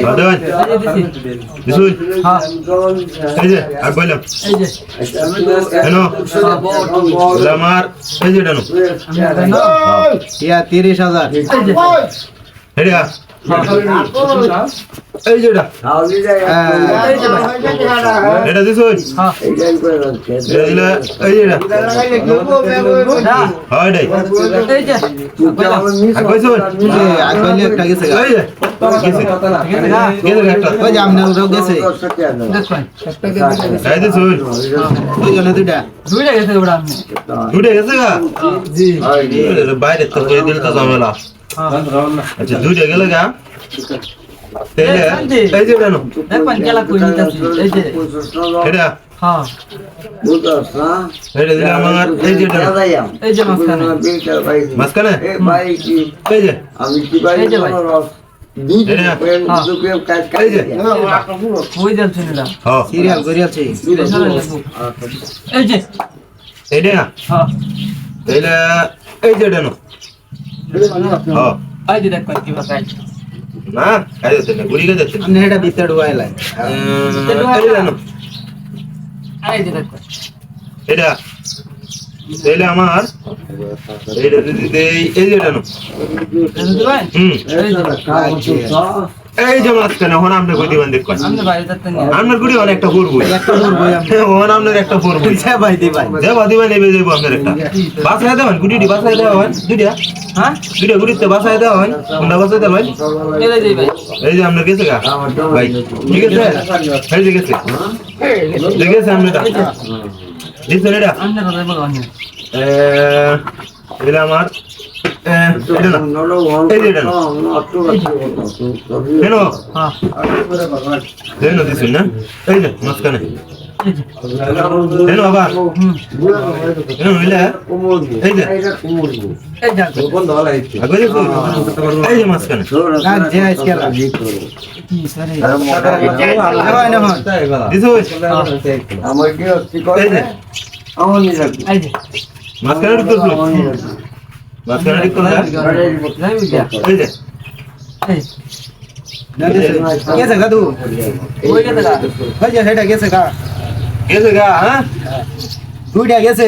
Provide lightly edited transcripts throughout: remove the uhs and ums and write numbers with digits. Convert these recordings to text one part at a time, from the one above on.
বাদান দিছুই হ্যাঁ এই যে আর বললাম এই যে হেনো আমার এই যে ডানো ইয়া 30,000 এই যে হেডিয়া এই যে এটা এই যে ভাই এটা দিছুই হ্যাঁ এটা দিলা এই যে এটা না হয় ডাই এই যে আর কইছুই আর কইলে একটা গেছে এই যে গেছে গেছে একটা ওই যে আমনে ওরাও গেছে দেখুন এই দিছুই ওই জন্য দুইটা দুইটা গেছে ওটা আপনি দুটো গেছে গা জি বাইরে তো কই দিল তো ঝামেলা আচ্ছা দুইটা গেল গা তেলে এই যে ডানো দেখুন কেলা কই নিতাছি এই যে এটা হ্যাঁ এটা দিলে আমার এই যে ডানো এই যে মাঝখানে মাঝখানে এই যে এই যে ভাই এই যে ওই যাচ্ছে না হ্যাঁ সিরিয়াল করিয়াছে এই যে এইটা হ্যাঁ এইটা এই যে ডানো হ্যাঁ এই যে দেখুন কি ভাই না এই যে না গুড়ি গেছে আমনে এটা ভিতরে ঢুকাইলাই এই ডানো এই যে দেখুন এটা এইটা আমার এইটা দিতে এই যে ডানো বুঝলেন এই যে মাঝখানে হন আমরা কই দিবেন দেখুন আপনি বাইরে যাচ্ছেন না আপনার গুড়ি অনেকটা পড়বো একটা করবো হন আপনার একটা পড়বো পয়সা ভাই দিবাই যে বাদিবা নেবে যাবো আপনার একটা বাসায় দেবেন গুড়িটি বাসায় দেওয়া দুইটা হ্যাঁ দুইটা গুড়িতে বাসায় দেওয়া হয় কোনটা বাসায় দেবেন এলে যাই ভাই এই যে আপনার গেছে গা ভাই ঠিক আছে এই যে গেছে দেখেছে আপনারটা দিচ্ছেন এটা আপনি কথা বলো আপনি এটা আমার এটা না এই যে এটা না কেন হ্যাঁ কেন দিচ্ছেন না এই যে মাঝখানে কেন আবার কেন মিলে এই যে এই যাচ্ছে আগে দেখো এই যে মাঝখানে আর যে আজকে কি সরে হয় না হন দিছো এই যে এই যে মাঝখানে ঢুকতো মাঝখানে ঢুকতো না যাই বুঝা এই যে এই গেছে গা তু ওই গেছে গা ওই যে সেটা গেছে গা গেছে গা হ্যাঁ দুইটা গেছে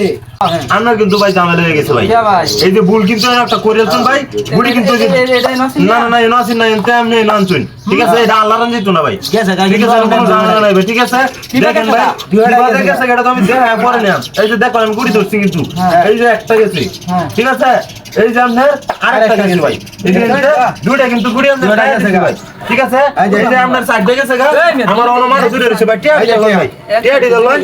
আপনার কিন্তু ভাই ঝামেলা হয়ে গেছে ভাই কে ভাই এই যে ভুল কিন্তু একটা করেছেন ভাই গুড়ি কিন্তু না না না এনো আসেন না এনতে আপনি এনো আনছেন ঠিক আছে এটা আল্লাহ রান দিত না ভাই গেছে গা ঠিক আছে কোনো ঝামেলা নাই ভাই ঠিক আছে দেখেন ভাই দুইটা গেছে এটা তো আমি দেখা পরে নিলাম এই যে দেখো আমি গুড়ি ধরছি কিন্তু এই যে একটা গেছে ঠিক আছে এই যে আপনার আরেকটা গেছে ভাই এই যে দুইটা কিন্তু গুড়ি আপনার গেছে ভাই ঠিক আছে এই যে আপনার সাইড গেছে গা আমার অনুমান জুড়ে রয়েছে ভাই টিয়া ভাই টিয়া দিল ভাই